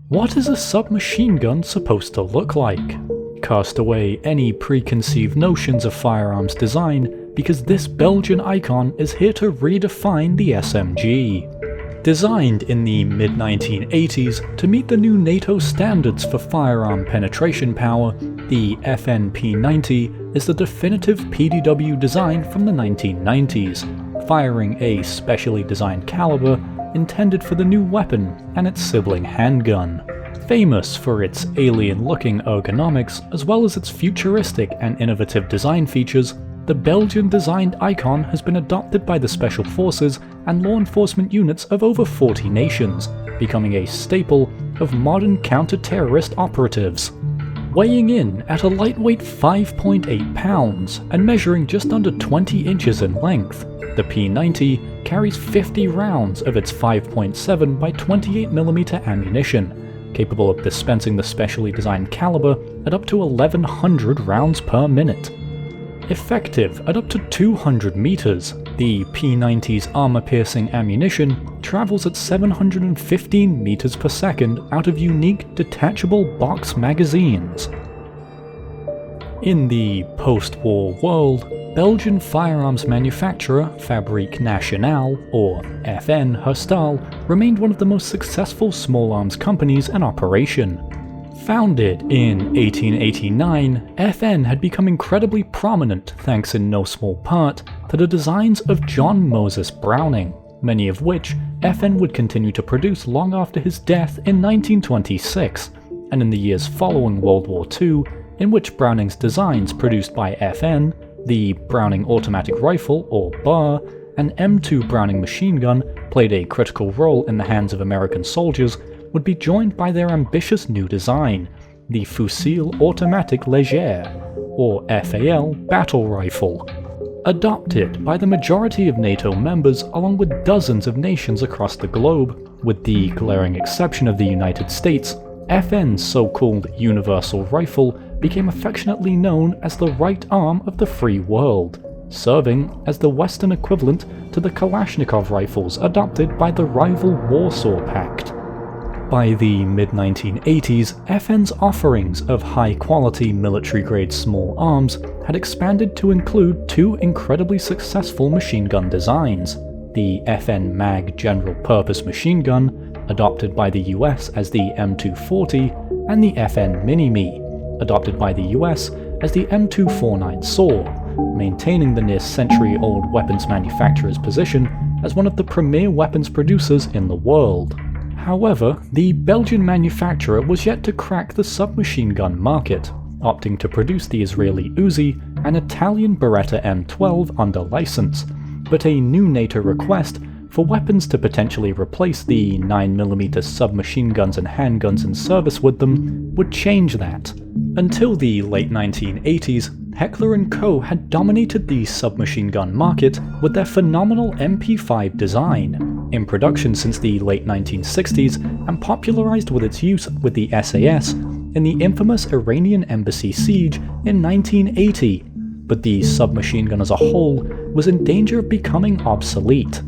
What is a submachine gun supposed to look like? Cast away any preconceived notions of firearms design, because this Belgian icon is here to redefine the SMG. Designed in the mid-1980s to meet the new NATO standards for firearm penetration power, the FN P90 is the definitive PDW design from the 1990s, firing a specially designed caliber intended for the new weapon and its sibling handgun. Famous for its alien-looking ergonomics as well as its futuristic and innovative design features, the Belgian-designed icon has been adopted by the special forces and law enforcement units of over 40 nations, becoming a staple of modern counter-terrorist operatives. Weighing in at a lightweight 5.8 pounds and measuring just under 20 inches in length, the P90 carries 50 rounds of its 5.7 by 28mm ammunition, capable of dispensing the specially designed caliber at up to 1100 rounds per minute. Effective at up to 200 meters, the P90's armor-piercing ammunition travels at 715 meters per second out of unique detachable box magazines. In the post-war world, Belgian firearms manufacturer Fabrique Nationale, or FN Herstal, remained one of the most successful small arms companies in operation. Founded in 1889, FN had become incredibly prominent thanks in no small part to the designs of John Moses Browning, many of which FN would continue to produce long after his death in 1926, and in the years following World War II, in which Browning's designs produced by FN, the Browning automatic rifle, or BAR, and M2 Browning machine gun played a critical role in the hands of American soldiers, would be joined by their ambitious new design, the Fusil Automatique Légère, or FAL battle rifle. Adopted by the majority of NATO members along with dozens of nations across the globe, with the glaring exception of the United States, FN's so-called universal rifle became affectionately known as the right arm of the free world, serving as the Western equivalent to the Kalashnikov rifles adopted by the rival Warsaw Pact. By the mid-1980s, FN's offerings of high-quality military-grade small arms had expanded to include two incredibly successful machine gun designs, the FN MAG General Purpose Machine Gun, adopted by the US as the M240, and the FN Mini-Me, adopted by the US as the M249 SAW, maintaining the near-century-old weapons manufacturer's position as one of the premier weapons producers in the world. However, the Belgian manufacturer was yet to crack the submachine gun market, opting to produce the Israeli Uzi and Italian Beretta M12 under license, but a new NATO request for weapons to potentially replace the 9mm submachine guns and handguns in service with them would change that. Until the late 1980s, Heckler & Co. had dominated the submachine gun market with their phenomenal MP5 design, in production since the late 1960s and popularized with its use with the SAS in the infamous Iranian embassy siege in 1980, but the submachine gun as a whole was in danger of becoming obsolete.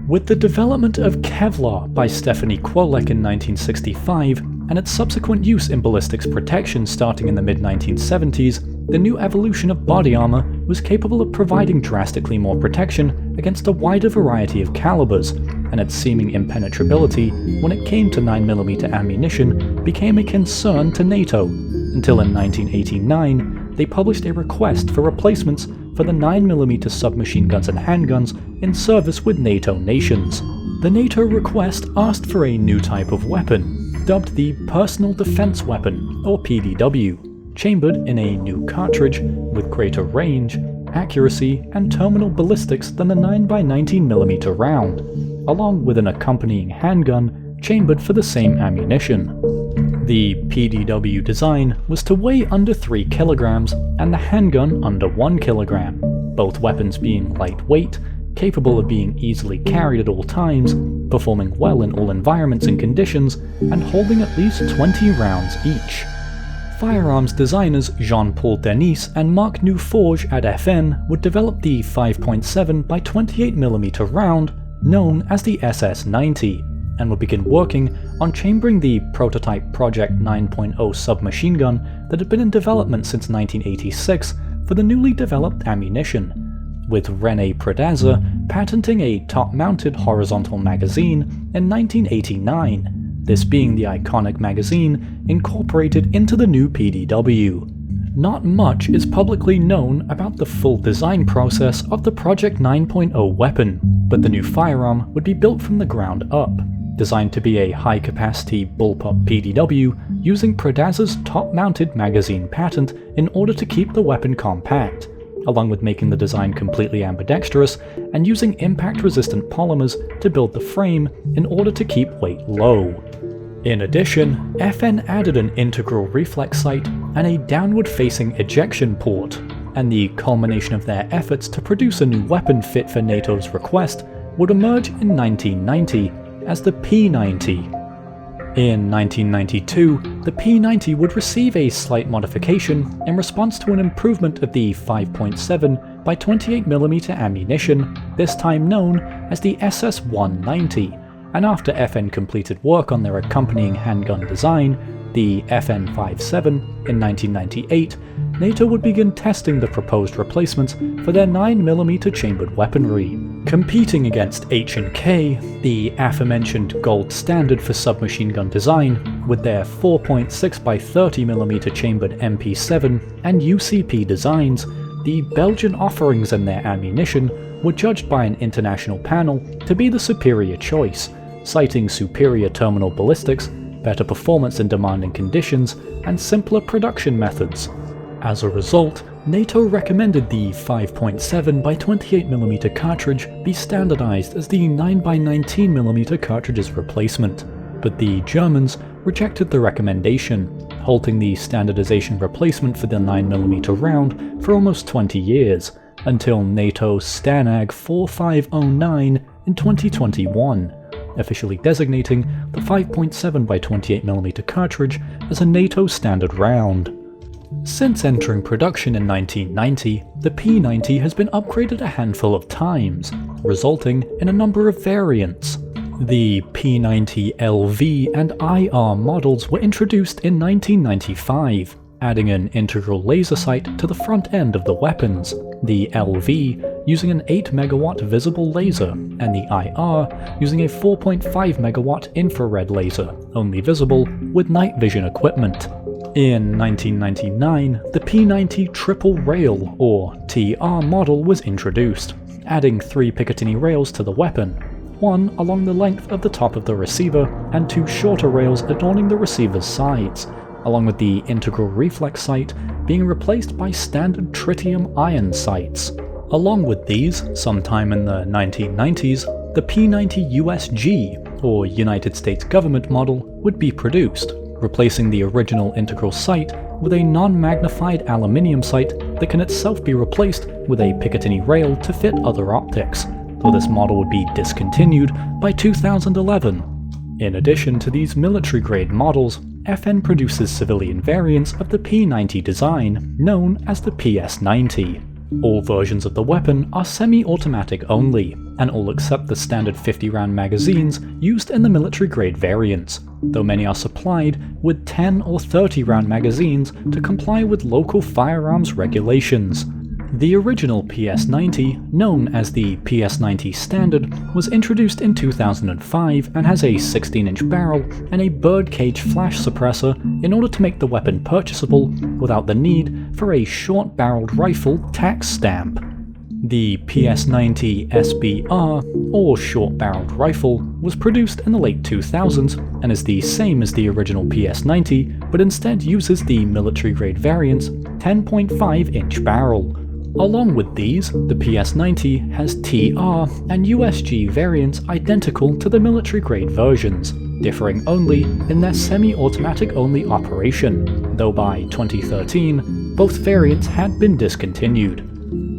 With the development of Kevlar by Stephanie Kwolek in 1965, and its subsequent use in ballistics protection starting in the mid-1970s, the new evolution of body armor was capable of providing drastically more protection against a wider variety of calibers, and its seeming impenetrability when it came to 9mm ammunition became a concern to NATO, until in 1989 they published a request for replacements for the 9mm submachine guns and handguns in service with NATO nations. The NATO request asked for a new type of weapon, dubbed the Personal Defense Weapon, or PDW, chambered in a new cartridge with greater range, accuracy, and terminal ballistics than the 9x19mm round, along with an accompanying handgun chambered for the same ammunition. The PDW design was to weigh under 3 kilograms and the handgun under 1 kilogram, both weapons being lightweight, capable of being easily carried at all times, performing well in all environments and conditions, and holding at least 20 rounds each. Firearms designers Jean-Paul Denis and Marc Newforge at FN would develop the 5.7 by 28mm round known as the SS90, and would begin working on chambering the prototype Project 9.0 submachine gun that had been in development since 1986 for the newly developed ammunition, with René Predazza patenting a top-mounted horizontal magazine in 1989, this being the iconic magazine incorporated into the new PDW. Not much is publicly known about the full design process of the Project 9.0 weapon, but the new firearm would be built from the ground up, designed to be a high-capacity Bullpup PDW using Predazza's top-mounted magazine patent in order to keep the weapon compact, along with making the design completely ambidextrous and using impact-resistant polymers to build the frame in order to keep weight low. In addition, FN added an integral reflex sight and a downward-facing ejection port, and the culmination of their efforts to produce a new weapon fit for NATO's request would emerge in 1990 as the P90. In 1992, the P90 would receive a slight modification in response to an improvement of the 5.7 by 28mm ammunition, this time known as the SS-190, and after FN completed work on their accompanying handgun design, the FN P90 in 1998, NATO would begin testing the proposed replacements for their 9mm chambered weaponry. Competing against H&K, the aforementioned gold standard for submachine gun design, with their 4.6 by 30mm chambered MP7 and UCP designs, the Belgian offerings and their ammunition were judged by an international panel to be the superior choice, citing superior terminal ballistics, better performance in demanding conditions, and simpler production methods. As a result, NATO recommended the 5.7 by 28mm cartridge be standardized as the 9 by 19mm cartridge's replacement, but the Germans rejected the recommendation, halting the standardization replacement for the 9mm round for almost 20 years, until NATO's STANAG 4509 in 2021, officially designating the 5.7 by 28mm cartridge as a NATO standard round. Since entering production in 1990, the P90 has been upgraded a handful of times, resulting in a number of variants. The P90 LV and IR models were introduced in 1995, adding an integral laser sight to the front end of the weapons, the LV using an 8MW visible laser, and the IR using a 4.5MW infrared laser, only visible with night vision equipment. In 1999, the P90 Triple Rail, or TR model was introduced, adding 3 Picatinny rails to the weapon, one along the length of the top of the receiver and 2 shorter rails adorning the receiver's sides, along with the integral reflex sight being replaced by standard tritium iron sights. Along with these, sometime in the 1990s, the P90 USG, or United States Government model, would be produced, replacing the original integral sight with a non-magnified aluminium sight that can itself be replaced with a Picatinny rail to fit other optics, though this model would be discontinued by 2011. In addition to these military-grade models, FN produces civilian variants of the P90 design, known as the PS90. All versions of the weapon are semi-automatic only, and all except the standard 50-round magazines used in the military-grade variants, though many are supplied with 10 or 30-round magazines to comply with local firearms regulations. The original PS90, known as the PS90 Standard, was introduced in 2005 and has a 16-inch barrel and a birdcage flash suppressor in order to make the weapon purchasable without the need for a short-barreled rifle tax stamp. The PS90 SBR, or short-barreled rifle, was produced in the late 2000s and is the same as the original PS90, but instead uses the military-grade variant's 10.5-inch barrel. Along with these, the PS90 has TR and USG variants identical to the military-grade versions, differing only in their semi-automatic only operation, though by 2013, both variants had been discontinued.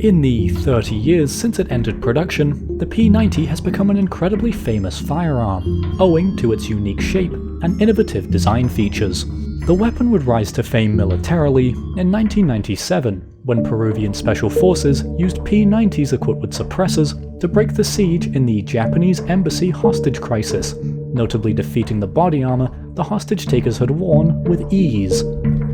In the 30 years since it entered production, the P90 has become an incredibly famous firearm, owing to its unique shape and innovative design features. The weapon would rise to fame militarily in 1997, when Peruvian Special Forces used P90s equipped with suppressors to break the siege in the Japanese embassy hostage crisis, notably defeating the body armor the hostage takers had worn with ease.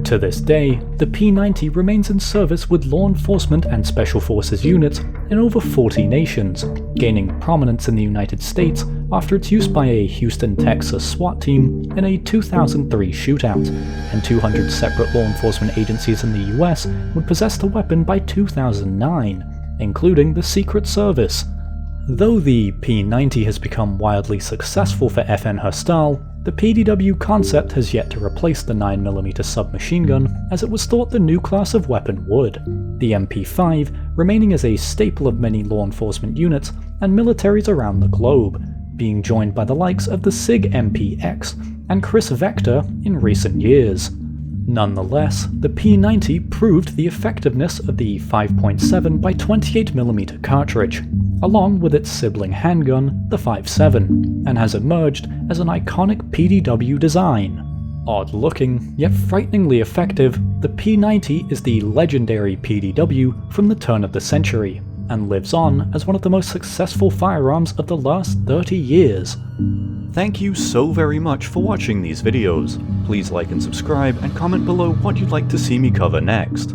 To this day, the P90 remains in service with law enforcement and special forces units in over 40 nations, gaining prominence in the United States after its use by a Houston, Texas SWAT team in a 2003 shootout, and 200 separate law enforcement agencies in the US would possess the weapon by 2009, including the Secret Service. Though the P90 has become wildly successful for FN Herstal, the PDW concept has yet to replace the 9mm submachine gun as it was thought the new class of weapon would, the MP5 remaining as a staple of many law enforcement units and militaries around the globe, being joined by the likes of the SIG MPX and Chris Vector in recent years. Nonetheless, the P90 proved the effectiveness of the 5.7 by 28mm cartridge, along with its sibling handgun, the 5.7, and has emerged as an iconic PDW design. Odd-looking, yet frighteningly effective, the P90 is the legendary PDW from the turn of the century, and lives on as one of the most successful firearms of the last 30 years. Thank you so very much for watching these videos. Please like and subscribe and comment below what you'd like to see me cover next.